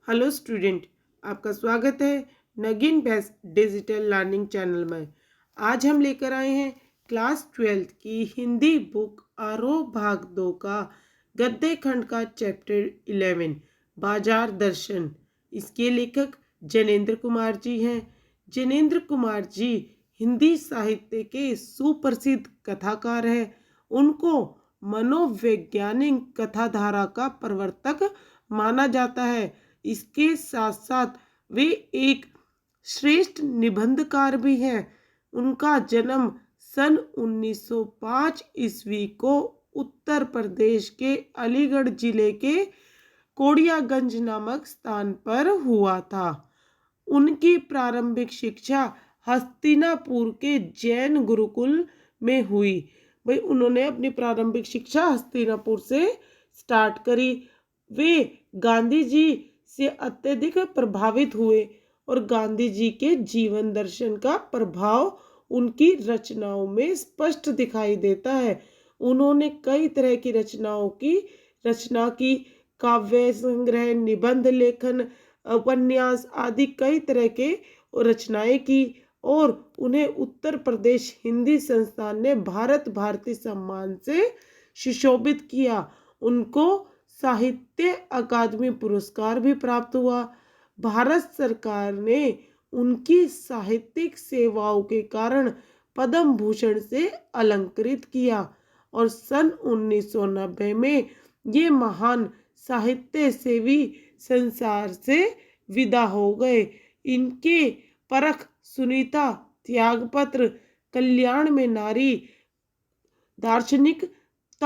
Hello student, आपका स्वागत है Nageen best digital learning channel में। आज हम लेकर आए हैं क्लास 12th की हिंदी बुक आरोह भाग 2 का गद्य खंड का चैप्टर 11 बाजार दर्शन। इसके लेखक जनेंद्र कुमार जी हैं। जनेंद्र कुमार जी हिंदी साहित्य के सुप्रसिद्ध कथाकार हैं। उनको मनोवैज्ञानिक कथाधारा का प्रवर्तक माना जाता है। इसके साथ साथ वे एक श्रेष्ठ निबंधकार भी हैं। उनका जन्म सन 1905 ईस्वी को उत्तर प्रदेश के अलीगढ़ जिले के कोड़ियागंज नामक स्थान पर हुआ था। उनकी प्रारंभिक शिक्षा हस्तिनापुर के जैन गुरुकुल में हुई। भाई उन्होंने अपनी प्रारंभिक शिक्षा हस्तिनापुर से स्टार्ट करी। वे गांधी जी से अत्यधिक प्रभावित हुए और गांधी जी के जीवन दर्शन का प्रभाव उनकी रचनाओं में स्पष्ट दिखाई देता है। उन्होंने कई तरह की रचनाओं की रचना की। काव्य संग्रह, निबंध लेखन, उपन्यास आदि कई तरह के रचनाएं की और उन्हें उत्तर प्रदेश हिंदी संस्थान ने भारत भारती सम्मान से सुशोभित किया। उनको साहित्य अकादमी पुरस्कार भी प्राप्त हुआ। भारत सरकार ने उनकी साहित्यिक सेवाओं के कारण पद्म भूषण से अलंकृत किया और सन 1990 में ये महान साहित्य सेवी संसार से विदा हो गए। इनके परख सुनीता, त्यागपत्र, कल्याण में नारी दार्शनिकता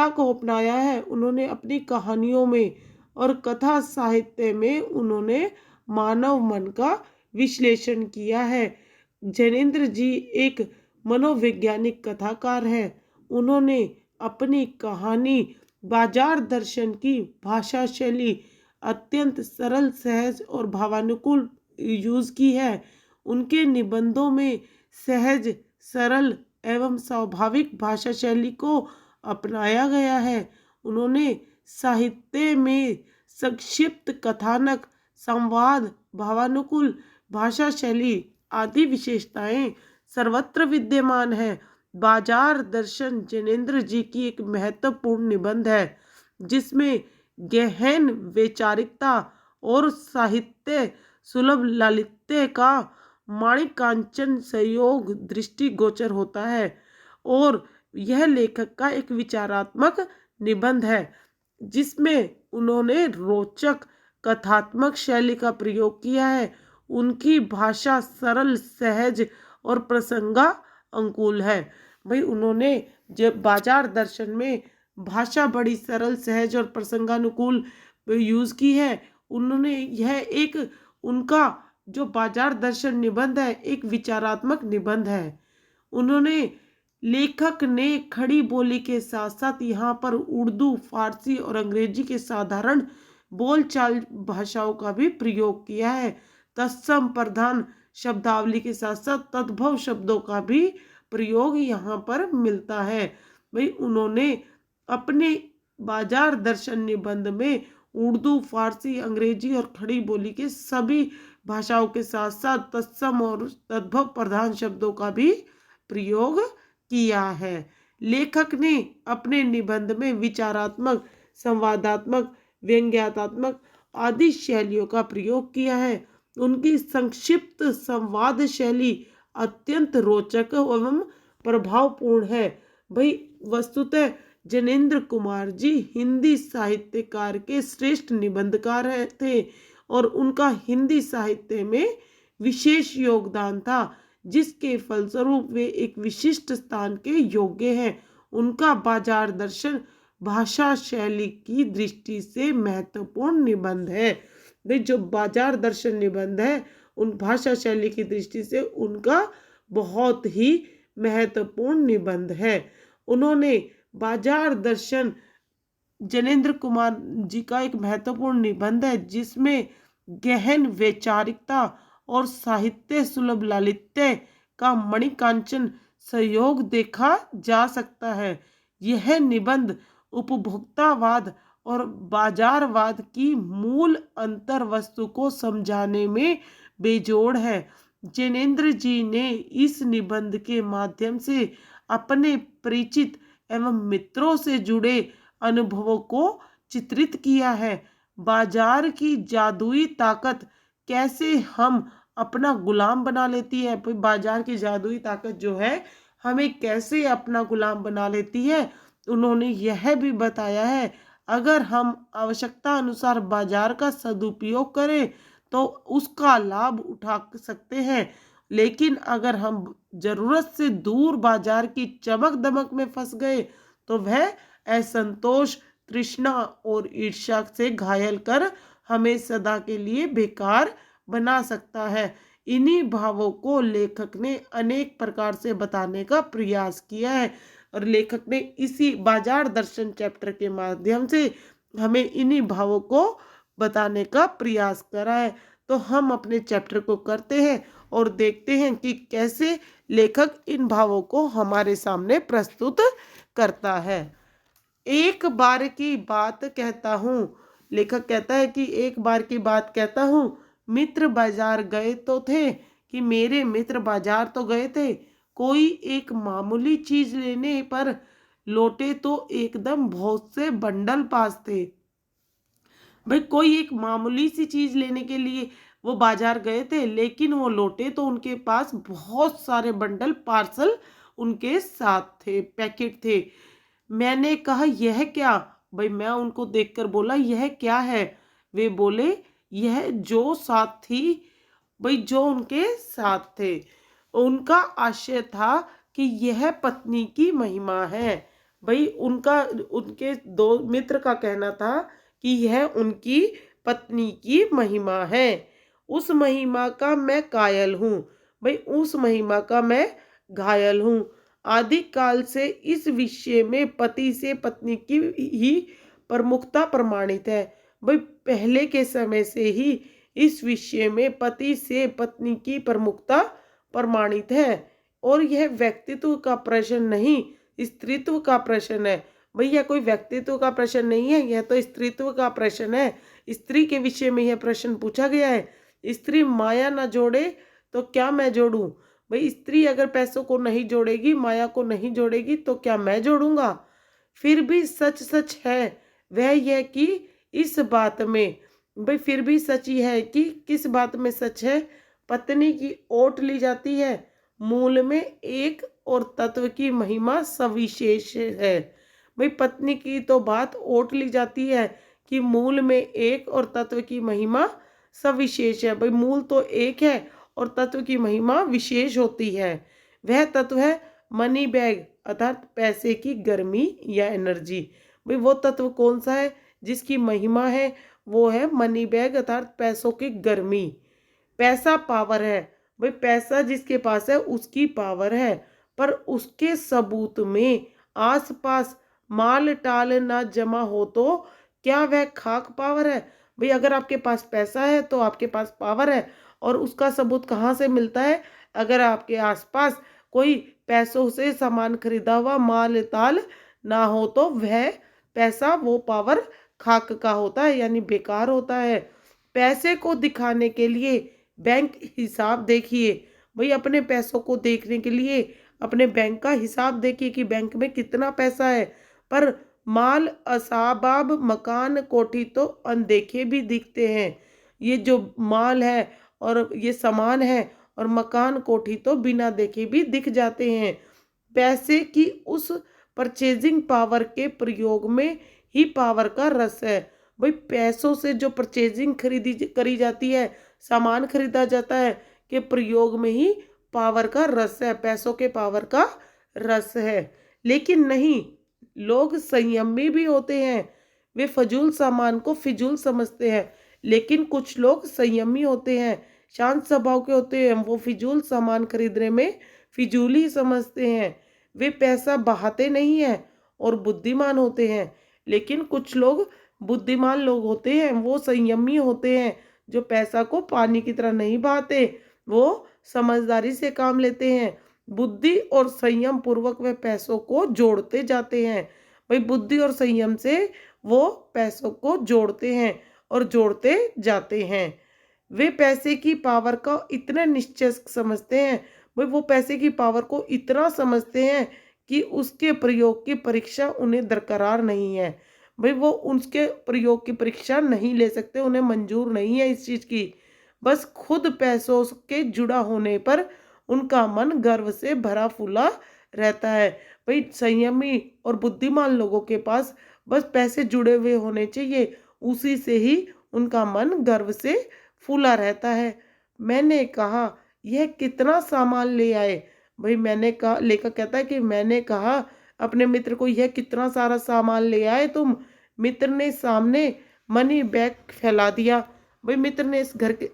को अपनाया है। उन्होंने अपनी कहानियों में और कथा साहित्य में उन्होंने मानव मन का विश्लेषण किया है। जनेंद्र जी एक मनोवैज्ञानिक कथाकार हैं। उन्होंने अपनी कहानी बाजार दर्शन की भाषा शैली अत्यंत सरल, सहज और भावानुकूल यूज की है। उनके निबंधों में सहज, सरल एवं स्वाभाविक भाषा शैली को अपनाया गया है। उन्होंने साहित्य में संक्षिप्त कथानक, संवाद, भावानुकूल भाषा शैली आदि विशेषताएं सर्वत्र विद्यमान है। बाजार दर्शन जनेंद्र जी की एक महत्वपूर्ण निबंध है जिसमें गहन वैचारिकता और साहित्य सुलभ लालित्य का माणिकांचन संयोग दृष्टिगोचर होता है और यह लेखक का एक विचारात्मक निबंध है जिसमें उन्होंने रोचक कथात्मक शैली का प्रयोग किया है। उनकी भाषा सरल, सहज और प्रसंगा अनुकूल है। भाई उन्होंने जब बाजार दर्शन में भाषा बड़ी सरल, सहज और प्रसंगानुकूल यूज की है। उन्होंने यह एक उनका जो बाजार दर्शन निबंध है एक विचारात्मक निबंध है। उन्होंने लेखक ने खड़ी बोली के साथ साथ यहाँ पर उर्दू, फारसी और अंग्रेजी के साधारण बोलचाल भाषाओं का भी प्रयोग किया है। तत्सम प्रधान शब्दावली के साथ साथ तद्भव शब्दों का भी प्रयोग यहाँ पर मिलता है। भाई उन्होंने अपने बाजार दर्शन निबंध में उर्दू, फारसी, अंग्रेजी और खड़ी बोली के सभी भाषाओं के साथ साथ तत्सम और तद्भव प्रधान शब्दों का भी प्रयोग किया है। लेखक ने अपने निबंध में विचारात्मक, संवादात्मक, व्यंग्यात्मक आदि शैलियों का प्रयोग किया है। उनकी संक्षिप्त संवाद शैली अत्यंत रोचक एवं प्रभावपूर्ण है। भाई वस्तुतः जनेंद्र कुमार जी हिंदी साहित्यकार के श्रेष्ठ निबंधकार थे और उनका हिंदी साहित्य में विशेष योगदान था जिसके फलस्वरूप वे एक विशिष्ट स्थान के योग्य हैं। उनका बाजार दर्शन भाषा शैली की दृष्टि से महत्वपूर्ण निबंध है। वे जो बाजार दर्शन निबंध है उन भाषा शैली की दृष्टि से उनका बहुत ही महत्वपूर्ण निबंध है। उन्होंने बाजार दर्शन जनेंद्र कुमार जी का एक महत्वपूर्ण निबंध है जिसमें गहन वैचारिकता और साहित्य सुलभ लालित्य का मणिकांचन सहयोग देखा जा सकता है। यह निबंध उपभोक्तावाद और बाजारवाद की मूल अंतर वस्तु को समझाने में बेजोड़ है। जैनेन्द्र जी ने इस निबंध के माध्यम से अपने परिचित एवं मित्रों से जुड़े अनुभवों को चित्रित किया है। बाजार की जादुई ताकत कैसे हम अपना गुलाम बना लेती है। बाजार की जादुई ताकत जो है हमें कैसे अपना गुलाम बना लेती है, उन्होंने यह भी बताया है। अगर हम आवश्यकता अनुसार बाजार का सदुपयोग करें तो उसका लाभ उठा सकते हैं, लेकिन अगर हम जरूरत से दूर बाजार की चमक दमक में फंस गए तो वह असंतोष, तृष्णा और ईर्ष्या से घायल कर हमें सदा के लिए बेकार बना सकता है। इन्हीं भावों को लेखक ने अनेक प्रकार से बताने का प्रयास किया है और लेखक ने इसी बाजार दर्शन चैप्टर के माध्यम से हमें इन्हीं भावों को बताने का प्रयास करा है। तो हम अपने चैप्टर को करते हैं और देखते हैं कि कैसे लेखक इन भावों को हमारे सामने प्रस्तुत करता है। एक बार की बात कहता हूँ, लेखक कहता है कि एक बार की बात कहता हूँ, मित्र बाजार गए तो थे कि मेरे मित्र बाजार तो गए थे, कोई एक मामूली चीज लेने पर लौटे तो एकदम बहुत से बंडल पास थे। भाई कोई एक मामूली सी चीज लेने के लिए वो बाजार गए थे, लेकिन वो लौटे तो उनके पास बहुत सारे बंडल पार्सल उनके साथ थे, पैकेट थे। मैंने कहा यह क्या? भाई मैं उनको देखकर बोला यह क्या है? वे बोले यह जो साथ थी, भाई जो उनके साथ थे। उनका आशय था कि यह पत्नी की महिमा है। भाई उनके दो मित्र का कहना था कि यह उनकी पत्नी की महिमा है। उस महिमा का मैं कायल हूँ, भाई उस महिमा का मैं घायल हूँ। आदि काल से इस विषय में पति से पत्नी की ही प्रमुखता प्रमाणित है। भाई पहले के समय से ही इस विषय में पति से पत्नी की प्रमुखता प्रमाणित है और यह व्यक्तित्व का प्रश्न नहीं, स्त्रीत्व का प्रश्न है। भैया कोई व्यक्तित्व का प्रश्न नहीं है, यह तो स्त्रीत्व का प्रश्न है। स्त्री के विषय में यह प्रश्न पूछा गया है। स्त्री माया न जोड़े तो क्या मैं जोड़ूं? भाई स्त्री अगर पैसों को नहीं जोड़ेगी, माया को नहीं जोड़ेगी तो क्या मैं जोड़ूंगा? फिर भी सच सच है वह यह कि इस बात में, भाई फिर भी सच ही है कि किस बात में सच है? पत्नी की ओट ली जाती है, मूल में एक और तत्व की महिमा सविशेष है। भाई पत्नी की तो बात ओट ली जाती है कि मूल में एक और तत्व की महिमा सविशेष है। भाई मूल तो एक है और तत्व की महिमा विशेष होती है। वह तत्व है मनी बैग अर्थात पैसे की गर्मी या एनर्जी। भाई वो तत्व कौन सा है जिसकी महिमा है? वो है मनी बैग अर्थात पैसों की गर्मी। पैसा पावर है, भाई पैसा जिसके पास है उसकी पावर है, पर उसके सबूत में आसपास माल टाल ना जमा हो तो क्या वह खाक पावर है? भाई अगर आपके पास पैसा है तो आपके पास पावर है, और उसका सबूत कहाँ से मिलता है? अगर आपके आसपास कोई पैसों से सामान खरीदा हुआ माल ताल ना हो तो वह पैसा, वो पावर खाक का होता है, यानी बेकार होता है। पैसे को दिखाने के लिए बैंक हिसाब देखिए। भाई अपने पैसों को देखने के लिए अपने बैंक का हिसाब देखिए कि बैंक में कितना पैसा है, पर माल असाबाब मकान कोठी तो अनदेखे भी दिखते हैं। ये जो माल है और ये सामान है और मकान कोठी तो बिना देखे भी दिख जाते हैं। पैसे की उस परचेजिंग पावर के प्रयोग में ही पावर का रस है। भाई पैसों से जो परचेजिंग खरीदी करी जाती है, सामान खरीदा जाता है, के प्रयोग में ही पावर का रस है, पैसों के पावर का रस है। लेकिन नहीं, लोग संयमी भी होते हैं। वे फजूल सामान को फिजूल समझते हैं, लेकिन कुछ लोग संयमी होते हैं, शांत स्वभाव के होते हैं। वो फिजूल सामान खरीदने में फिजूल ही समझते हैं। वे पैसा बहाते नहीं हैं और बुद्धिमान होते हैं। लेकिन कुछ लोग बुद्धिमान लोग होते हैं, वो संयमी होते हैं, जो पैसा को पानी की तरह नहीं बहाते, वो समझदारी से काम लेते हैं। बुद्धि और संयम पूर्वक वे पैसों को जोड़ते जाते हैं। भाई बुद्धि और संयम से वो पैसों को जोड़ते हैं और जोड़ते जाते हैं। वे पैसे की पावर को इतना निश्चय समझते हैं, भाई वो पैसे की पावर को इतना समझते हैं कि उसके प्रयोग की परीक्षा उन्हें दरकरार नहीं है। भाई वो उसके प्रयोग की परीक्षा नहीं ले सकते, उन्हें मंजूर नहीं है इस चीज़ की। बस खुद पैसों के जुड़ा होने पर उनका मन गर्व से भरा फूला रहता है। भाई संयमी और बुद्धिमान लोगों के पास बस पैसे जुड़े हुए होने चाहिए, उसी से ही उनका मन गर्व से फूला रहता है। मैंने कहा, यह कितना सामान ले आए? भाई मैंने कहा, लेखक कहता है कि मैंने कहा अपने मित्र को, यह कितना सारा सामान ले आए तुम? मित्र ने सामने मनी बैग फैला दिया। भाई मित्र ने इस घर के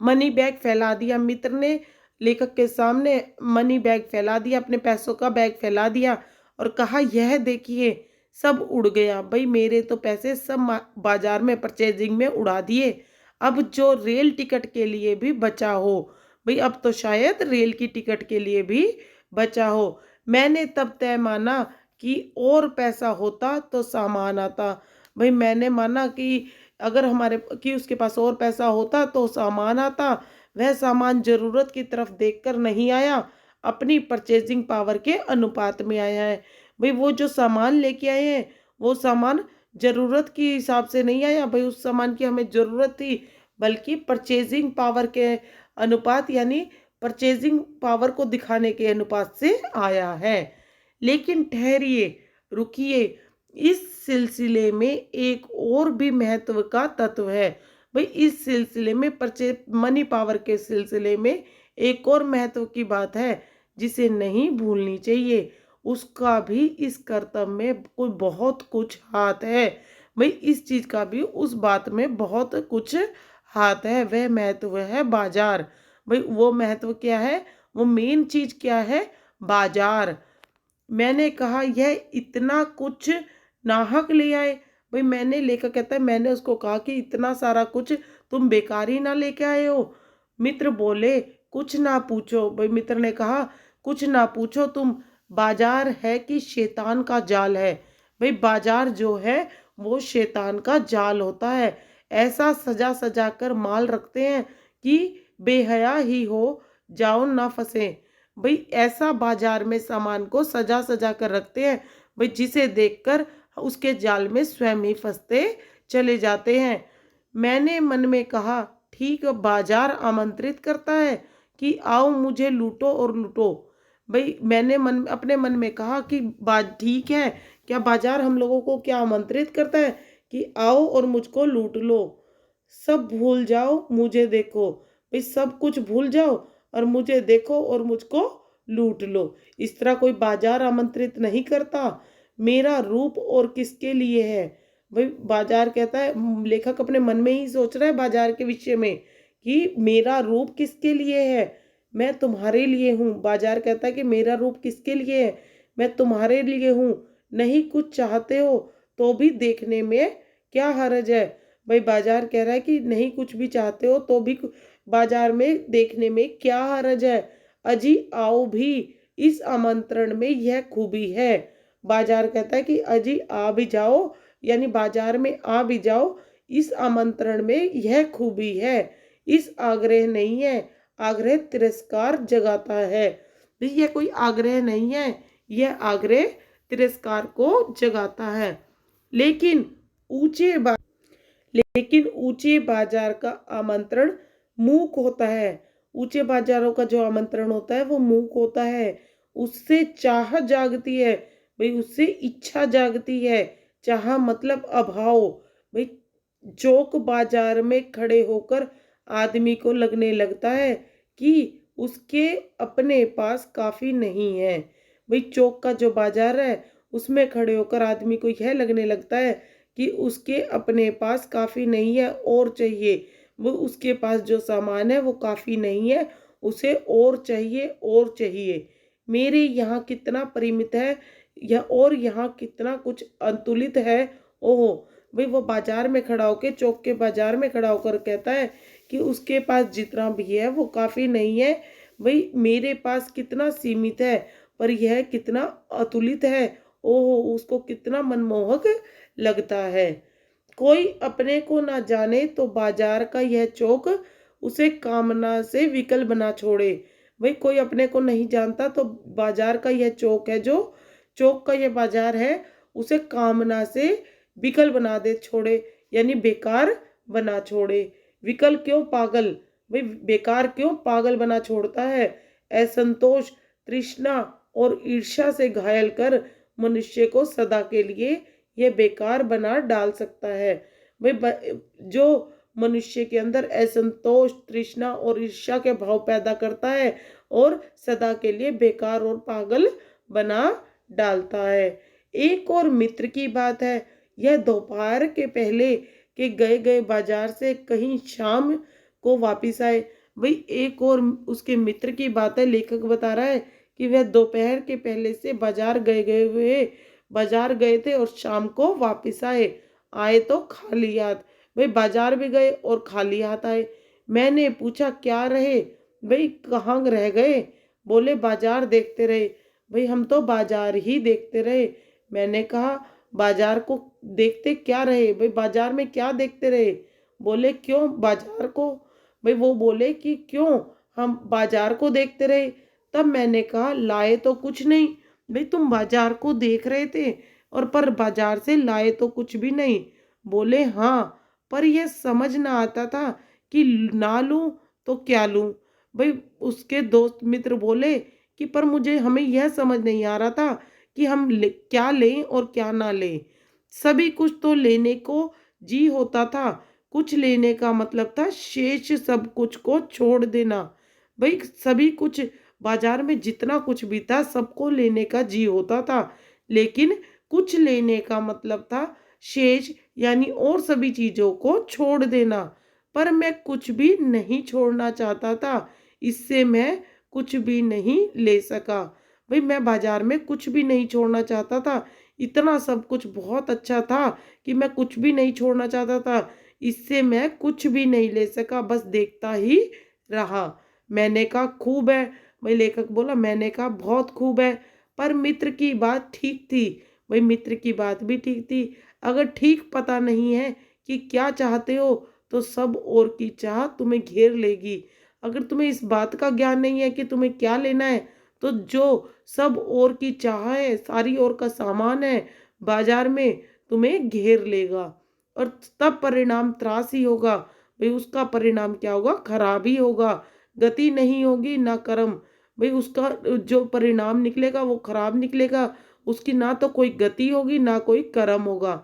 मनी बैग फैला दिया। मित्र ने लेखक के सामने मनी बैग फैला दिया, अपने पैसों का बैग फैला दिया और कहा, यह देखिए सब उड़ गया। भाई मेरे तो पैसे सब बाजार में परचेजिंग में उड़ा दिए। अब जो रेल टिकट के लिए भी बचा हो, भाई अब तो शायद रेल की टिकट के लिए भी बचा हो। मैंने तब तय माना कि और पैसा होता तो सामान आता। भाई मैंने माना कि अगर हमारे कि उसके पास और पैसा होता तो सामान आता। वह सामान जरूरत की तरफ देखकर नहीं आया, अपनी परचेजिंग पावर के अनुपात में आया है। भाई वो जो सामान लेके आए हैं, वो सामान जरूरत के हिसाब से नहीं आया, भाई उस सामान की हमें जरूरत थी, बल्कि परचेजिंग पावर के अनुपात यानी परचेजिंग पावर को दिखाने के अनुपात से आया है। लेकिन ठहरिए, रुकिए, इस सिलसिले में एक और भी महत्व का तत्व है। भाई इस सिलसिले में मनी पावर के सिलसिले में एक और महत्व की बात है जिसे नहीं भूलनी चाहिए। उसका भी इस कर्तव्य में कोई बहुत कुछ हाथ है। भाई इस चीज का भी उस बात में बहुत कुछ हाथ है। वह महत्व है बाजार। भाई वो महत्व क्या है? वो मेन चीज क्या है? बाजार। मैंने कहा, यह इतना कुछ नाहक ले आए? भाई मैंने, लेकर कहता है, मैंने उसको कहा कि इतना सारा कुछ तुम बेकार ही ना लेके आए हो। मित्र बोले, कुछ ना पूछो। भाई मित्र ने कहा, कुछ ना पूछो तुम, बाजार है कि शैतान का जाल है। भाई बाजार जो है वो शैतान का जाल होता है। ऐसा सजा सजा कर माल रखते हैं कि बेहया ही हो जाओ ना फंसे। भाई ऐसा बाजार में सामान को सजा सजा कर रखते हैं, भाई जिसे देखकर उसके जाल में स्वयं ही फंसते चले जाते हैं। मैंने मन में कहा, ठीक बाजार आमंत्रित करता है कि आओ मुझे लूटो और लूटो। भाई मैंने अपने मन में कहा कि बात ठीक है, क्या बाजार हम लोगों को क्या आमंत्रित करता है कि आओ और मुझको लूट लो, सब भूल जाओ मुझे देखो। भाई सब कुछ भूल जाओ और मुझे देखो और मुझको लूट लो। इस तरह कोई बाजार आमंत्रित नहीं करता। मेरा रूप और किसके लिए है? भाई बाजार कहता है, लेखक अपने मन में ही सोच रहा है बाजार के विषय में कि मेरा रूप किसके लिए है? मैं तुम्हारे लिए हूँ। बाजार कहता है कि मेरा रूप किसके लिए है? मैं तुम्हारे लिए हूँ। नहीं कुछ चाहते हो तो भी देखने में क्या हर्ज है? भाई बाजार कह रहा है कि नहीं कुछ भी चाहते हो तो भी बाजार में देखने में क्या हर्ज है? अजी आओ भी, इस आमंत्रण में यह खूबी है। बाजार कहता है कि अजी आ भी जाओ, यानी बाजार में आ भी जाओ, इस आमंत्रण में यह खूबी है। इस आग्रह नहीं है, आग्रह तिरस्कार जगाता है। यह कोई आग्रह नहीं है, यह आग्रह तिरस्कार को जगाता है। लेकिन ऊंचे लेकिन ऊंचे बाजार का आमंत्रण मूक होता है। ऊंचे बाजारों का जो आमंत्रण होता है वो मूक होता है। उससे चाह जागती है, भाई उससे इच्छा जागती है। चाह मतलब अभाव। भाई चौक बाजार में खड़े होकर आदमी को लगने लगता है कि उसके अपने पास काफी नहीं है। भाई चौक का जो बाजार है उसमें खड़े होकर आदमी को यह लगने लगता है कि उसके अपने पास काफी नहीं है और चाहिए। वो उसके पास जो सामान है वो काफी नहीं है, उसे और चाहिए और चाहिए। मेरे यहाँ कितना परिमित है या और यहाँ कितना कुछ अंतुलित है। ओहो। भाई वो बाजार में खड़ा होकर, चौक के बाजार में खड़ा होकर कहता है कि उसके पास जितना भी है वो काफी नहीं है। भाई मेरे पास कितना सीमित है पर यह कितना अतुलित है। ओहो, उसको कितना मनमोहक लगता है। कोई अपने को ना जाने तो बाजार का यह चौक उसे कामना से विकल बना छोड़े। भाई कोई अपने को नहीं जानता तो बाजार का यह चौक है, जो चौक का यह बाजार है, उसे कामना से विकल बना दे छोड़े, यानी बेकार बना छोड़े। विकल क्यों? पागल। भाई बेकार क्यों? पागल बना छोड़ता है। असंतोष, तृष्णा और ईर्ष्या से घायल कर मनुष्य को सदा के लिए यह बेकार बना डाल सकता है। भाई जो मनुष्य के अंदर असंतोष, तृष्णा और ईर्ष्या के भाव पैदा करता है और सदा के लिए बेकार और पागल बना डालता है। एक और मित्र की बात है। यह दोपहर के पहले के गए गए बाजार से कहीं शाम को वापिस आए। भाई एक और उसके मित्र की बात है। लेखक बता रहा है कि वह दोपहर के पहले से बाजार गए थे और शाम को वापिस आए। आए तो खाली हाथ। भाई बाजार भी गए और खाली हाथ आए। मैंने पूछा क्या रहे? भाई कहाँ रह गए? बोले बाजार देखते रहे। भाई हम तो बाजार ही देखते रहे। मैंने कहा बाजार को देखते क्या रहे? भाई बाजार में क्या देखते रहे? बोले क्यों बाजार को? भाई वो बोले कि क्यों हम बाजार को देखते रहे? तब मैंने कहा लाए तो कुछ नहीं। भाई तुम बाजार को देख रहे थे और पर बाजार से लाए तो कुछ भी नहीं। बोले हाँ, पर यह समझ ना आता था कि ना लूं तो क्या लूं। भाई उसके दोस्त मित्र बोले कि पर हमें यह समझ नहीं आ रहा था कि हम क्या लें और क्या ना लें। सभी कुछ तो लेने को जी होता था, कुछ लेने का मतलब था शेष सब कुछ को छोड़ देना। भाई सभी कुछ बाजार में जितना कुछ भी था सबको लेने का जी होता था, लेकिन कुछ लेने का मतलब था शेष यानी और सभी चीजों को छोड़ देना। पर मैं कुछ भी नहीं छोड़ना चाहता था, इससे मैं कुछ भी नहीं ले सका। भाई मैं बाजार में कुछ भी नहीं छोड़ना चाहता था। इतना सब कुछ बहुत अच्छा था कि मैं कुछ भी नहीं छोड़ना चाहता था, इससे मैं कुछ भी नहीं ले सका, बस देखता ही रहा। मैंने कहा खूब है। भाई लेखक बोला मैंने कहा बहुत खूब है। पर मित्र की बात ठीक थी। भाई मित्र की बात भी ठीक थी। अगर ठीक पता नहीं है कि क्या चाहते हो तो सब और की चाह तुम्हें घेर लेगी। अगर तुम्हें इस बात का ज्ञान नहीं है कि तुम्हें क्या लेना है तो जो सब और की चाह है, सारी और का सामान है बाजार में, तुम्हें घेर लेगा और तब परिणाम त्रास ही होगा। भाई उसका परिणाम क्या होगा? खराब ही होगा। गति नहीं होगी ना कर्म। भाई उसका जो परिणाम निकलेगा वो खराब निकलेगा। उसकी ना तो कोई गति होगी ना कोई कर्म होगा।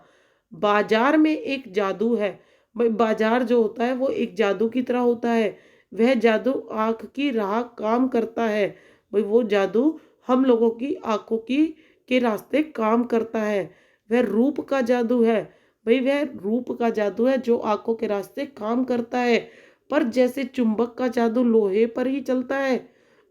बाजार में एक जादू है। भाई बाजार जो होता है वो एक जादू की तरह होता है। वह जादू आंख की राह काम करता है। भाई वो जादू हम लोगों की आंखों की के रास्ते काम करता है। वह रूप का जादू है। भाई वह रूप का जादू है जो आंखों के रास्ते काम करता है। पर जैसे चुंबक का जादू लोहे पर ही चलता है।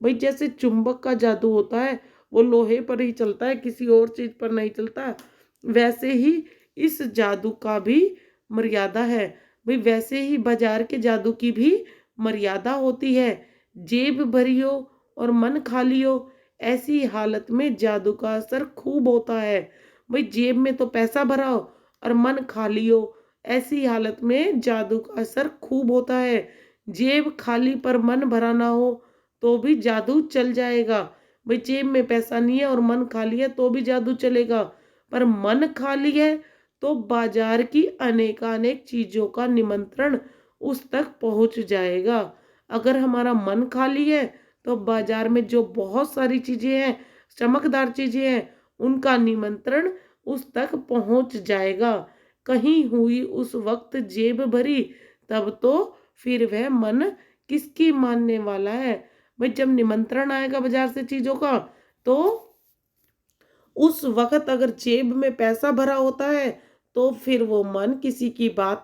भाई जैसे चुंबक का जादू होता है वो लोहे पर ही चलता है, किसी और चीज पर नहीं चलता। वैसे ही इस जादू का भी मर्यादा है। भाई वैसे ही बाजार के जादू की भी मर्यादा होती है। जेब भरी हो और मन खाली हो, ऐसी हालत में जादू का असर खूब होता है। भाई जेब में तो पैसा भरा हो और मन खाली हो, ऐसी हालत में जादू का असर खूब होता है। जेब खाली पर मन भरा ना हो तो भी जादू चल जाएगा। भाई जेब में पैसा नहीं है और मन खाली है तो भी जादू चलेगा, पर मन खाली है तो बाजार की अनेकानेक चीजों का निमंत्रण उस तक पहुंच जाएगा। अगर हमारा मन खाली है तो बाजार में जो बहुत सारी चीजें हैं, चमकदार चीजें हैं, उनका निमंत्रण उस तक पहुंच जाएगा। कहीं हुई उस वक्त जेब भरी, तब तो फिर वह मन किसकी मानने वाला है। भाई जब निमंत्रण आएगा बाजार से चीजों का तो उस वक्त अगर जेब में पैसा भरा होता है तो फिर वो मन किसी की बात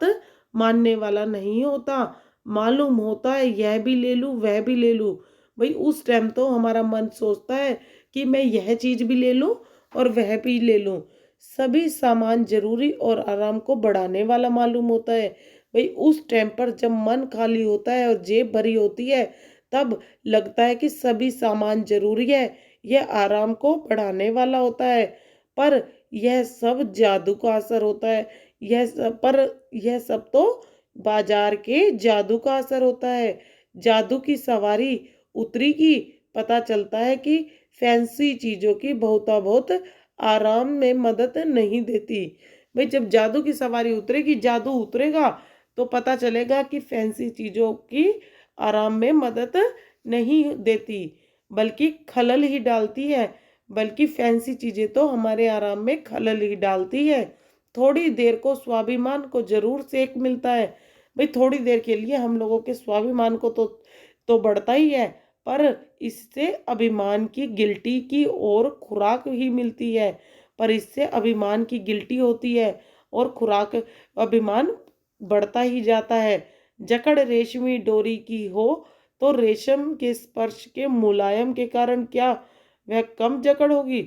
मानने वाला नहीं होता। मालूम होता है यह भी ले लूं वह भी ले लूं। भाई उस टाइम तो हमारा मन सोचता है कि मैं यह चीज भी ले लूं और वह भी ले लूं। सभी सामान जरूरी और आराम को बढ़ाने वाला मालूम होता है। भाई उस टाइम पर जब मन खाली होता है और जेब भरी होती है तब लगता है कि सभी सामान जरूरी है, यह आराम को बढ़ाने वाला होता है। पर यह सब जादू का असर होता है। यह सब तो बाजार के जादू का असर होता है। जादू की सवारी उतरी की पता चलता है कि फैंसी चीजों की बहुता बहुत आराम में मदद नहीं देती। भाई जब जादू की सवारी उतरेगी, जादू उतरेगा, तो पता चलेगा कि फैंसी चीजों की आराम में मदद नहीं देती, बल्कि खलल ही डालती है। बल्कि फैंसी चीजें तो हमारे आराम में खलल ही डालती है। थोड़ी देर को स्वाभिमान को जरूर सेक मिलता है। भाई थोड़ी देर के लिए हम लोगों के स्वाभिमान को तो बढ़ता ही है, पर इससे अभिमान की गिल्टी की और खुराक ही मिलती है। पर इससे अभिमान की गिल्टी होती है और खुराक, अभिमान बढ़ता ही जाता है। जकड़ रेशमी डोरी की हो तो रेशम के स्पर्श के मुलायम के कारण क्या वह कम जकड़ होगी?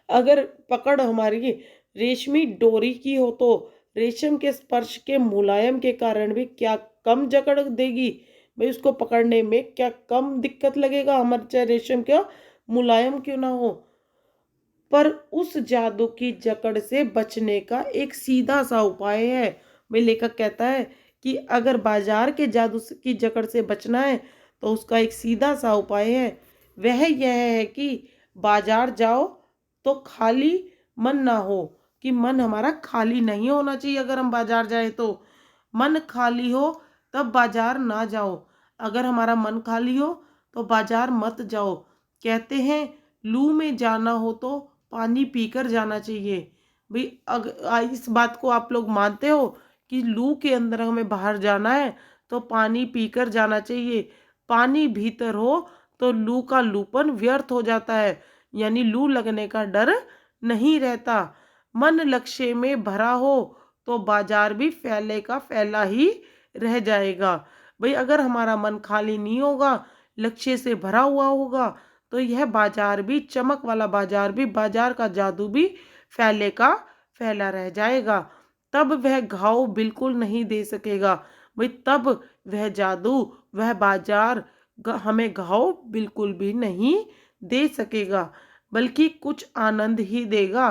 अगर पकड़ हमारी रेशमी डोरी की हो तो रेशम के स्पर्श के मुलायम के कारण भी क्या कम जकड़ देगी? भाई उसको पकड़ने में क्या कम दिक्कत लगेगा? हमारे चाहे रेशम क्या मुलायम क्यों ना हो। पर उस जादू की जकड़ से बचने का एक सीधा सा उपाय है। भाई लेखक कहता है कि अगर बाजार के की जकड़ से बचना है तो उसका एक सीधा सा उपाय है। वह यह है कि बाजार जाओ तो खाली मन ना हो, कि मन हमारा खाली नहीं होना चाहिए। अगर हम बाजार जाए तो मन खाली हो तब बाजार ना जाओ। अगर हमारा मन खाली हो तो बाजार मत जाओ। कहते हैं लू में जाना हो तो पानी पीकर जाना चाहिए। भाई इस बात को आप लोग मानते हो कि लू के अंदर हमें बाहर जाना है तो पानी पीकर जाना चाहिए। पानी भीतर हो तो लू का लूपन व्यर्थ हो जाता है, यानी लू लगने का डर नहीं रहता। मन लक्ष्य में भरा हो तो बाजार भी फैले का फैला ही रह जाएगा। भाई अगर हमारा मन खाली नहीं होगा, लक्ष्य से भरा हुआ होगा, तो यह बाजार भी, चमक वाला बाजार भी, बाजार का जादू भी फैले का फैला रह जाएगा। तब वह घाव बिल्कुल नहीं दे सकेगा। भाई तब वह जादू, वह बाजार हमें घाव बिल्कुल भी नहीं दे सकेगा, बल्कि कुछ आनंद ही देगा।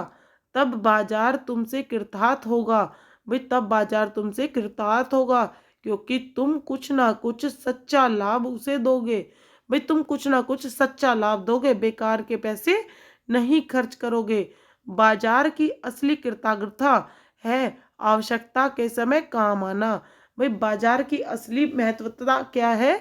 तब बाजार तुमसे कृतार्थ होगा। भाई तब बाजार तुमसे कृतार्थ होगा, क्योंकि तुम कुछ ना कुछ सच्चा लाभ उसे दोगे। भाई तुम कुछ ना कुछ सच्चा लाभ दोगे, बेकार के पैसे नहीं खर्च करोगे। बाजार की असली कृतज्ञता है आवश्यकता के समय काम आना। भाई बाजार की असली महत्वता क्या है?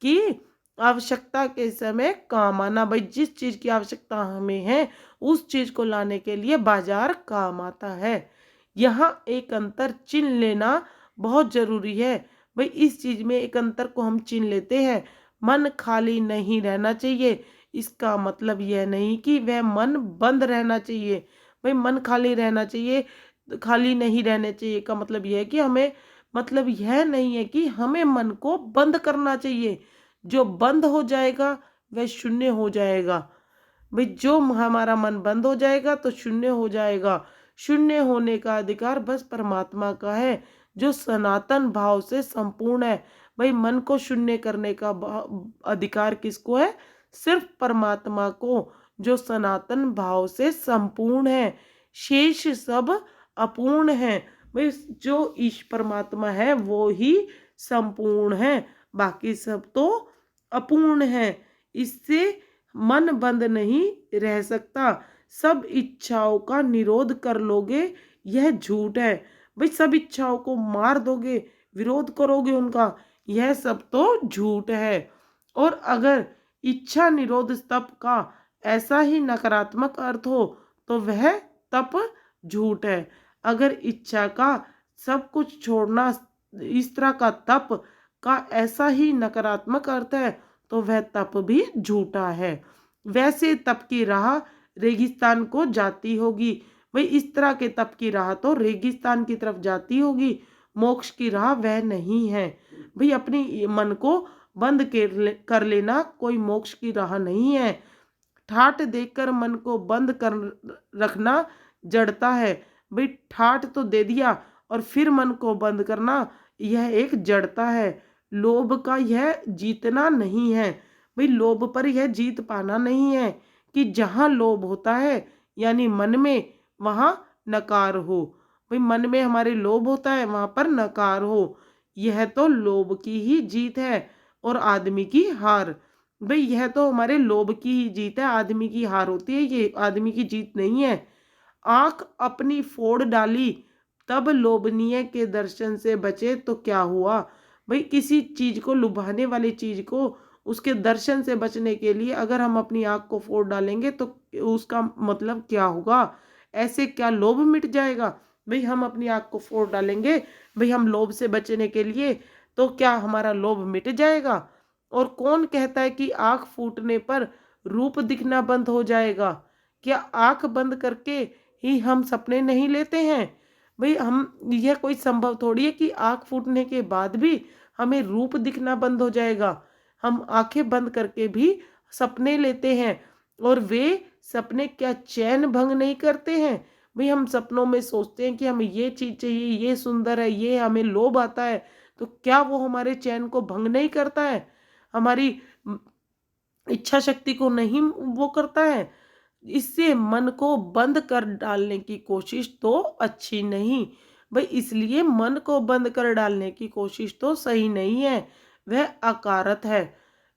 कि आवश्यकता के समय काम आना। भाई जिस चीज की आवश्यकता हमें है उस चीज को लाने के लिए बाजार काम आता है। यहाँ एक अंतर चिन्ह लेना बहुत जरूरी है। भाई इस चीज में एक अंतर को हम चिन्ह लेते हैं। मन खाली नहीं रहना चाहिए, इसका मतलब यह नहीं कि वह मन बंद रहना चाहिए। भाई मन खाली रहना चाहिए, खाली नहीं रहने चाहिए का मतलब यह है कि हमें, मतलब यह नहीं है कि हमें मन को बंद करना चाहिए। जो बंद हो जाएगा वह शून्य हो जाएगा। भाई जो हमारा मन बंद हो जाएगा तो शून्य हो जाएगा। शून्य होने का अधिकार बस परमात्मा का है, जो सनातन भाव से संपूर्ण है। भाई मन को शून्य करने का अधिकार किसको है? सिर्फ परमात्मा को, जो सनातन भाव से संपूर्ण है। शेष सब अपूर्ण है। भाई जो ईश परमात्मा है वो ही संपूर्ण है, बाकी सब तो अपूर्ण है। इससे मन बंद नहीं रह सकता। सब इच्छाओं का निरोध कर लोगे, यह झूठ है। भाई सब इच्छाओं को मार दोगे, विरोध करोगे उनका, यह सब तो झूठ है। और अगर इच्छा निरोध तप का ऐसा ही नकारात्मक अर्थ हो तो वह तप झूठ है। अगर इच्छा का सब कुछ छोड़ना, इस तरह का तप का ऐसा ही नकारात्मक अर्थ है तो वह तप भी झूठा है। वैसे तप की राह रेगिस्तान को जाती होगी। भाई इस तरह के तप की राह तो रेगिस्तान की तरफ जाती होगी, मोक्ष की राह वह नहीं है। भाई अपनी मन को बंद कर लेना कोई मोक्ष की राह नहीं है। ठाठ देकर मन को बंद कर रखना जड़ता है। भाई ठाठ तो दे दिया और फिर मन को बंद करना, यह एक जड़ता है। लोभ का यह जीतना नहीं है। भाई लोभ पर यह जीत पाना नहीं है, कि जहाँ लोभ होता है यानी मन में, वहाँ नकार हो। भाई मन में हमारे लोभ होता है, वहाँ पर नकार हो। यह तो लोभ की ही जीत है और आदमी की हार। भाई यह तो हमारे लोभ की ही जीत है, आदमी की हार होती है, ये आदमी की जीत नहीं है। आंख अपनी फोड़ डाली तब लोभनीय के दर्शन से बचे तो क्या हुआ। भाई किसी चीज को, लुभाने वाली चीज को, उसके दर्शन से बचने के लिए अगर हम अपनी आंख को फोड़ डालेंगे तो उसका मतलब क्या होगा। ऐसे क्या लोभ मिट जाएगा। भाई हम अपनी आंख को फोड़ डालेंगे, भाई हम लोभ से बचने के लिए, तो क्या हमारा लोभ मिट जाएगा। और कौन कहता है कि आंख फूटने पर रूप दिखना बंद हो जाएगा। क्या आंख बंद करके ही हम सपने नहीं लेते हैं। भाई हम, यह कोई संभव थोड़ी है कि आंख फूटने के बाद भी हमें रूप दिखना बंद हो जाएगा। हम आंखें बंद करके भी सपने लेते हैं, और वे सपने क्या चैन भंग नहीं करते हैं। भाई हम सपनों में सोचते हैं कि हमें ये चीज चाहिए, ये सुंदर है, ये हमें लोभ आता है, तो क्या वो हमारे चैन को भंग नहीं करता है, हमारी इच्छा शक्ति को नहीं वो करता है। इससे मन को बंद कर डालने की कोशिश तो अच्छी नहीं। भाई इसलिए मन को बंद कर डालने की कोशिश तो सही नहीं है, वह अकारत है।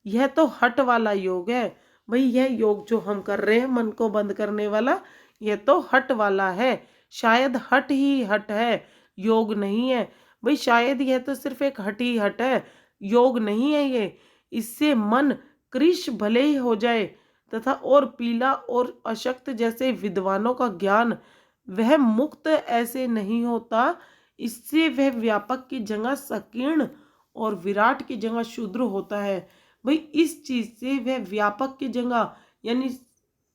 यह तो हट वाला योग है। भाई यह योग जो हम कर रहे हैं मन को बंद करने वाला, यह तो हट वाला है। शायद हट ही हट है, योग नहीं है। भाई शायद यह तो सिर्फ एक हट ही हट है, योग नहीं है ये। इससे मन कृश भले ही हो जाए तथा और पीला और अशक्त जैसे विद्वानों का ज्ञान, वह मुक्त ऐसे नहीं होता। इससे वह व्यापक की जगह संकीर्ण और विराट की जगह शूद्र होता है। भाई इस चीज से वह व्यापक की जगह यानी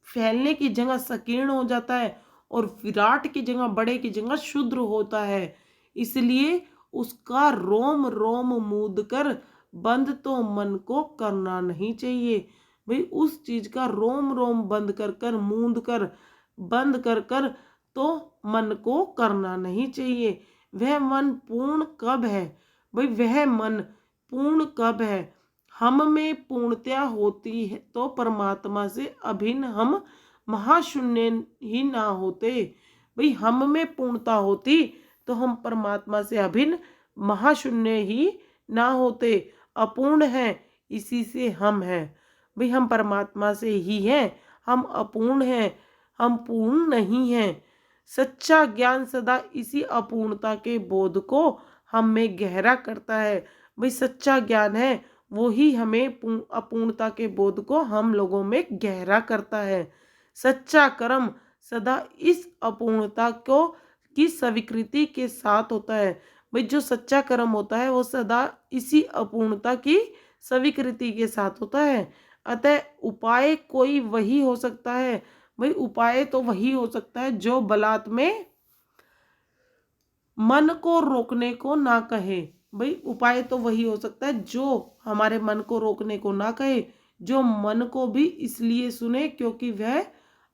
फैलने की जगह संकीर्ण हो जाता है, और विराट की जगह, बड़े की जगह शूद्र होता है। इसलिए उसका रोम रोम मूद कर बंद तो मन को करना नहीं चाहिए। भाई उस चीज का रोम रोम बंद कर कर, मूंद कर, बंद कर कर तो मन को करना नहीं चाहिए। वह मन पूर्ण कब है। भाई वह मन पूर्ण कब है। हम में पूर्णता होती है तो परमात्मा से अभिन्न हम महाशून्य ही ना होते। भाई हम में पूर्णता होती तो हम परमात्मा से अभिन्न महाशून्य ही ना होते। अपूर्ण है, इसी से हम हैं। भाई हम परमात्मा से ही हैं, हम अपूर्ण हैं, हम पूर्ण नहीं हैं। सच्चा ज्ञान सदा इसी अपूर्णता के बोध को हम में गहरा करता है। भाई सच्चा ज्ञान है वो ही हमें अपूर्णता के बोध को हम लोगों में गहरा करता है। सच्चा कर्म सदा इस अपूर्णता को की स्वीकृति के साथ होता है। भाई जो सच्चा कर्म होता है वो सदा इसी अपूर्णता की स्वीकृति के साथ होता है। अतः उपाय कोई वही हो सकता है। भाई उपाय तो वही हो सकता है जो बलात् में मन को रोकने को ना कहे। भाई उपाय तो वही हो सकता है जो हमारे मन को रोकने को ना कहे, जो मन को भी इसलिए सुने क्योंकि वह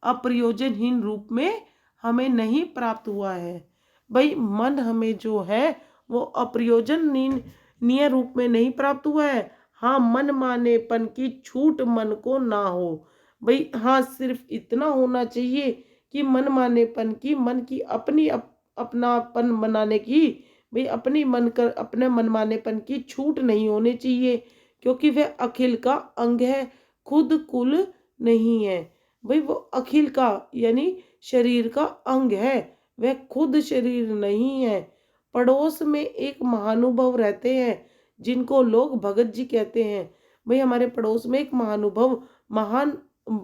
अप्रयोजनहीन रूप में हमें नहीं प्राप्त हुआ है। भाई मन हमें जो है वो अप्रयोजनीय रूप में नहीं प्राप्त हुआ है। हाँ, मन मानेपन की छूट मन को ना हो। भाई हाँ, सिर्फ इतना होना चाहिए कि मन मानेपन की, मन की अपनी अपनापन बनाने की, भाई अपने मनमानेपन की छूट नहीं होनी चाहिए, क्योंकि वह अखिल का अंग है, खुद कुल नहीं है। भाई वो अखिल का यानी शरीर का अंग है, वह खुद शरीर नहीं है। पड़ोस में एक महानुभव रहते हैं जिनको लोग भगत जी कहते हैं। भाई हमारे पड़ोस में एक महानुभव, महान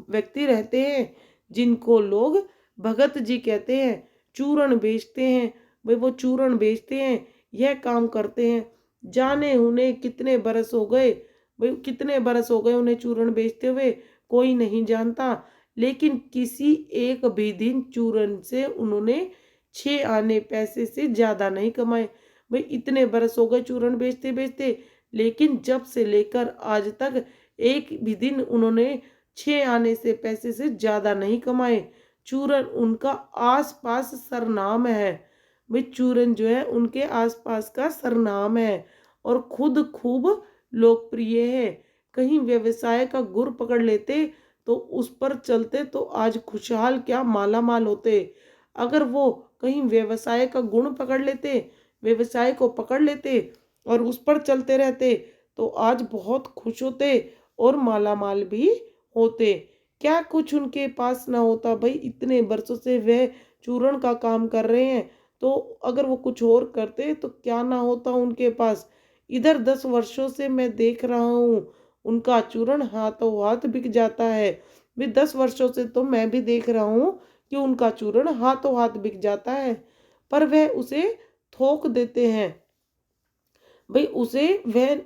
व्यक्ति रहते हैं जिनको लोग भगत जी कहते हैं। चूरण बेचते हैं। भाई वो चूरण बेचते हैं, यह काम करते हैं। जाने उन्हें कितने बरस हो गए, भाई कितने बरस हो गए उन्हें चूरण बेचते हुए, कोई नहीं जानता। लेकिन किसी एक भी दिन चूरण से उन्होंने 6 आने पैसे से ज्यादा नहीं कमाए। भाई इतने बरस हो गए चूरण बेचते बेचते, लेकिन जब से लेकर आज तक एक भी दिन उन्होंने 6 आने से पैसे से ज्यादा नहीं कमाए। चूरन उनका आसपास सरनाम है। भाई चूरन जो है उनके आसपास का सरनाम है और खुद खूब लोकप्रिय है। कहीं व्यवसाय का गुर पकड़ लेते तो उस पर चलते तो आज खुशहाल क्या माला माल होते। अगर वो कहीं व्यवसाय का गुण पकड़ लेते, व्यवसाय को पकड़ लेते और उस पर चलते रहते तो आज बहुत खुश होते और माला माल भी होते। क्या कुछ उनके पास ना होता भाई, इतने वर्षों से वह चूरण का काम कर रहे हैं, तो अगर वो कुछ और करते तो क्या ना होता उनके पास। इधर 10 वर्षों से मैं देख रहा हूँ उनका चूरण हाथों हाथ बिक जाता है। भी 10 वर्षों से तो मैं भी देख रहा हूँ कि उनका चूरण हाथों हाथ बिक जाता है, पर वह उसे थोक देते हैं। भाई उसे वह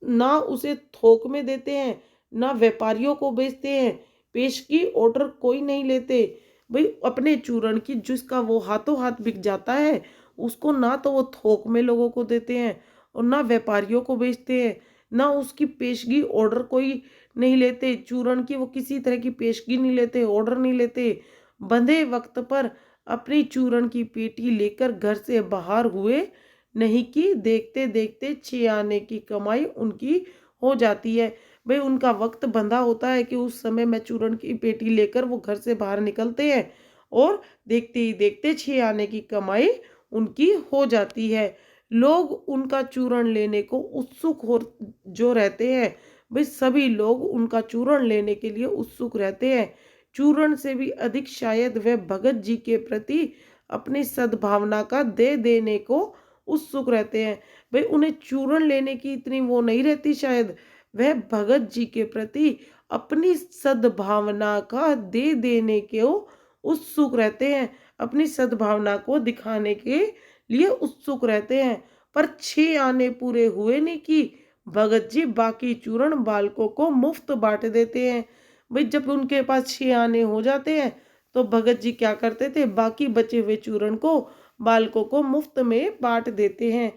ना उसे थोक में देते हैं, ना व्यापारियों को बेचते हैं, पेश की ऑर्डर कोई नहीं लेते। भाई अपने चूरण की जिसका वो हाथों हाथ बिक जाता है उसको ना तो वो थोक में लोगों को देते हैं और ना व्यापारियों को बेचते हैं, ना उसकी पेशगी ऑर्डर कोई नहीं लेते। चूरण की वो किसी तरह की पेशगी नहीं लेते, ऑर्डर नहीं लेते। बंधे वक्त पर अपनी चूरण की पेटी लेकर घर से बाहर हुए, नहीं कि देखते देखते 6 आने की कमाई उनकी हो जाती है। भाई उनका वक्त बंधा होता है कि उस समय मैं चूरण की पेटी लेकर वो घर से बाहर निकलते हैं और देखते ही देखते 6 आने की कमाई उनकी हो जाती है। लोग उनका चूरण लेने को उत्सुक हो जो रहते हैं, भाई सभी लोग उनका चूरण लेने के लिए उत्सुक रहते हैं। चूरण से भी अधिक शायद वह भगत जी के प्रति अपनी सद्भावना का दे देने को उत्सुक रहते हैं। भाई उन्हें चूरण लेने की इतनी वो नहीं रहती, शायद वह भगत जी के प्रति अपनी सद्भावना का दे देने के उत्सुक रहते हैं, अपनी सद्भावना को दिखाने के लिए उत्सुक रहते हैं। पर 6 आने पूरे हुए नहीं कि भगत जी बाकी चूरण बालकों को मुफ्त बांट देते हैं। भाई जब उनके पास 6 आने हो जाते हैं तो भगत जी क्या करते थे, बाकी बचे हुए चूरण को बालकों को मुफ्त में बांट देते हैं।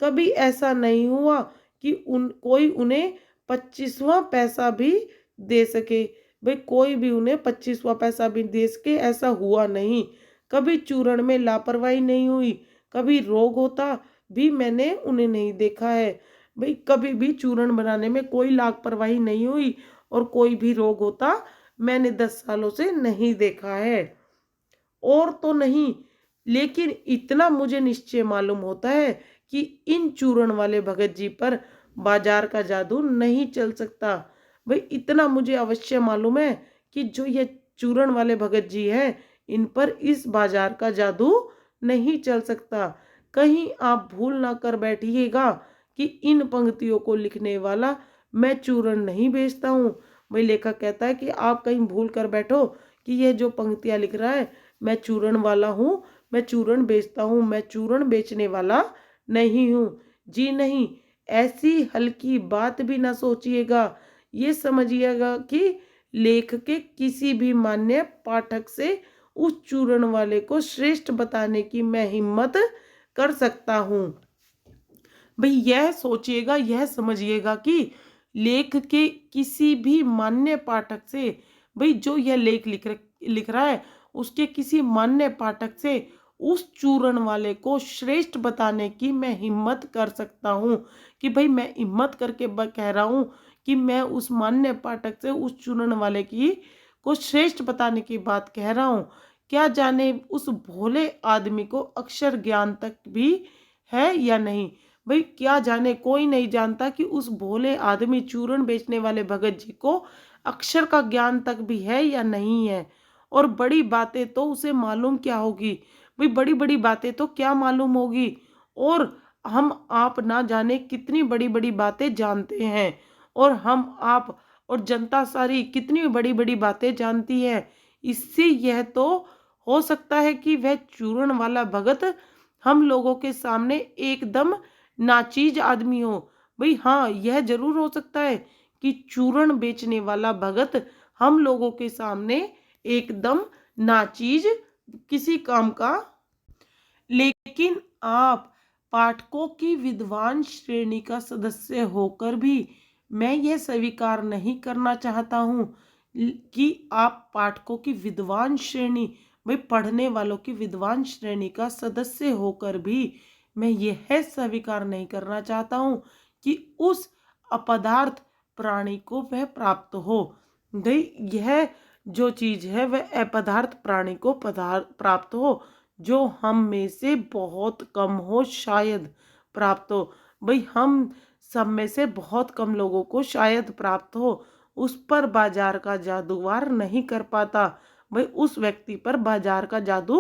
कभी ऐसा नहीं हुआ कि कोई उन्हें 25वां पैसा भी दे सके। भाई कोई भी उन्हें 25वां पैसा भी दे सके ऐसा हुआ नहीं। कभी चूरण में लापरवाही नहीं हुई, कभी रोग होता भी मैंने उन्हें नहीं देखा है। भाई कभी भी चूरण बनाने में कोई लापरवाही नहीं हुई और कोई भी रोग होता मैंने 10 सालों से नहीं देखा है। और तो नहीं, लेकिन इतना मुझे निश्चय मालूम होता है कि इन चूरण वाले भगत जी पर बाजार का जादू नहीं चल सकता। भाई इतना मुझे अवश्य मालूम है कि जो ये चूरण वाले भगत जी हैं इन पर इस बाजार का जादू नहीं चल सकता। कहीं आप भूल ना कर बैठिएगा कि इन पंक्तियों को लिखने वाला मैं चूरण नहीं बेचता हूँ। भाई लेखक कहता है कि आप कहीं भूल कर बैठो कि यह जो पंक्तियाँ लिख रहा है मैं चूरण वाला हूँ, मैं चूरण बेचता हूँ, मैं चूरण बेचने वाला नहीं हूँ। जी नहीं, ऐसी हल्की बात भी ना सोचिएगा। ये समझिएगा कि लेख के किसी भी मान्य पाठक से उस चूरण वाले को श्रेष्ठ बताने की मैं हिम्मत कर सकता हूँ। भाई यह सोचिएगा, यह समझिएगा कि लेख के किसी भी मान्य पाठक से, भाई जो यह लेख लिख रहा है उसके किसी मान्य पाठक से उस चूरण वाले को श्रेष्ठ बताने की मैं हिम्मत कर सकता हूँ। कि भाई मैं हिम्मत करके कह रहा हूँ कि मैं उस मान्य पाठक से उस चूरण वाले की को श्रेष्ठ बताने की बात कह रहा हूँ। क्या जाने उस भोले आदमी को अक्षर ज्ञान तक भी है या नहीं। भाई क्या जाने, कोई नहीं जानता कि उस भोले आदमी चूरण बेचने वाले भगत जी को अक्षर का ज्ञान तक भी है या नहीं है। और बड़ी बातें तो उसे मालूम क्या होगी। भाई बड़ी बड़ी बातें तो क्या मालूम होगी। और हम आप ना जाने कितनी बड़ी बड़ी बातें जानते हैं, और हम आप और जनता सारी कितनी बड़ी बड़ी बातें जानती है। इससे यह तो हो सकता है कि वह चूरण वाला भगत हम लोगों के सामने एकदम नाचीज आदमी हो। भाई हाँ, यह जरूर हो सकता है कि चूरण बेचने वाला भगत हम लोगों के सामने एकदम नाचीज किसी काम का, लेकिन आप पाठकों की विद्वान श्रेणी का सदस्य होकर भी मैं यह स्वीकार नहीं करना चाहता हूँ कि आप पाठकों की विद्वान श्रेणी, भाई पढ़ने वालों की विद्वान श्रेणी का सदस्य होकर भी मैं यह स्वीकार नहीं करना चाहता हूँ कि उस अपदार्थ प्राणी को वह प्राप्त हो। भाई यह जो चीज़ है वह अपदार्थ प्राणी को प्राप्त हो, जो हम में से बहुत कम हो शायद प्राप्त हो। भाई हम सब में से बहुत कम लोगों को शायद प्राप्त हो, उस पर बाजार का जादू वार नहीं कर पाता। भाई उस व्यक्ति पर बाजार का जादू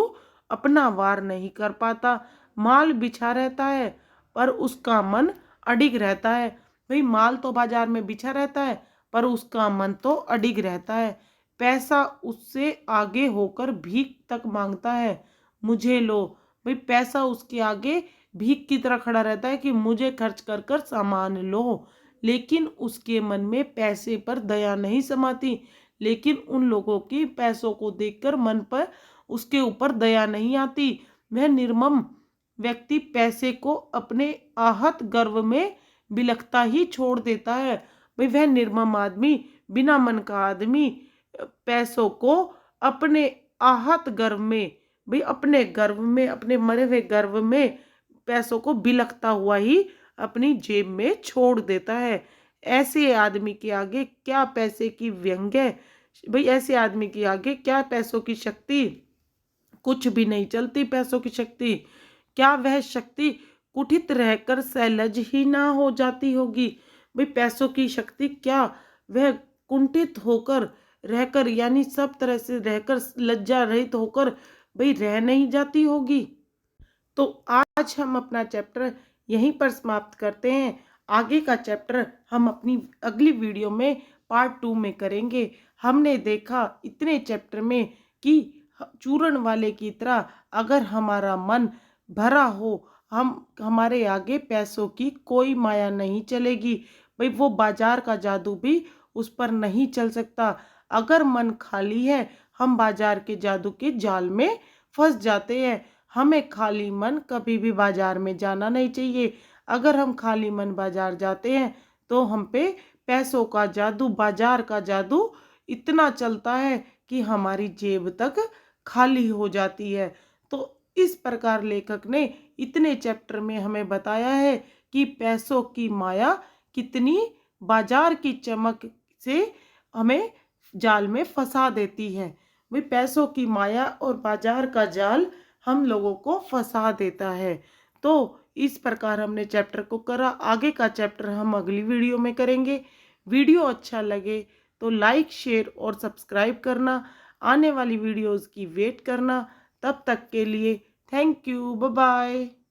अपना वार नहीं कर पाता। माल बिछा रहता है पर उसका मन अडिग रहता है। भाई माल तो बाजार में बिछा रहता है पर उसका मन तो अडिग रहता है। पैसा उससे आगे होकर भीख तक मांगता है, मुझे लो। भाई पैसा उसके आगे भीख की तरह खड़ा रहता है कि मुझे खर्च कर कर सामान लो, लेकिन उसके मन में पैसे पर दया नहीं समाती। लेकिन उन लोगों की पैसों को देखकर मन पर उसके ऊपर दया नहीं आती। वह निर्मम व्यक्ति पैसे को अपने आहत गर्व में बिलखता ही छोड़ देता है। भाई वह निर्मम आदमी, बिना मन का आदमी पैसों को अपने आहत गर्व में, भाई अपने गर्व में, अपने मरे हुए गर्व में पैसों को बिलखता हुआ ही अपनी जेब में छोड़ देता है। ऐसे आदमी के आगे क्या पैसे की व्यंग्य, भाई ऐसे आदमी के आगे क्या पैसों की शक्ति, कुछ भी नहीं चलती पैसों की शक्ति। क्या वह शक्ति कुठित रहकर सैलज ही ना हो जाती होगी। भाई पैसों की शक्ति क्या वह कुंठित होकर रहकर, यानी सब तरह से रहकर लज्जा रहित होकर भाई रह नहीं जाती होगी। तो आज हम अपना चैप्टर यहीं पर समाप्त करते हैं। आगे का चैप्टर हम अपनी अगली वीडियो में पार्ट 2 में करेंगे। हमने देखा इतने चैप्टर में कि चूरण वाले की तरह अगर हमारा मन भरा हो, हम हमारे आगे पैसों की कोई माया नहीं चलेगी। भाई वो बाजार का जादू भी उस पर नहीं चल सकता। अगर मन खाली है हम बाजार के जादू के जाल में फंस जाते हैं। हमें खाली मन कभी भी बाजार में जाना नहीं चाहिए। अगर हम खाली मन बाजार जाते हैं तो हम पे पैसों का जादू, बाजार का जादू इतना चलता है कि हमारी जेब तक खाली हो जाती है। तो इस प्रकार लेखक ने इतने चैप्टर में हमें बताया है कि पैसों की माया कितनी बाजार की चमक से हमें जाल में फंसा देती है। भाई पैसों की माया और बाजार का जाल हम लोगों को फंसा देता है। तो इस प्रकार हमने चैप्टर को करा। आगे का चैप्टर हम अगली वीडियो में करेंगे। वीडियो अच्छा लगे तो लाइक, शेयर और सब्सक्राइब करना। आने वाली वीडियोस की वेट करना। तब तक के लिए थैंक यू, बाय बाय।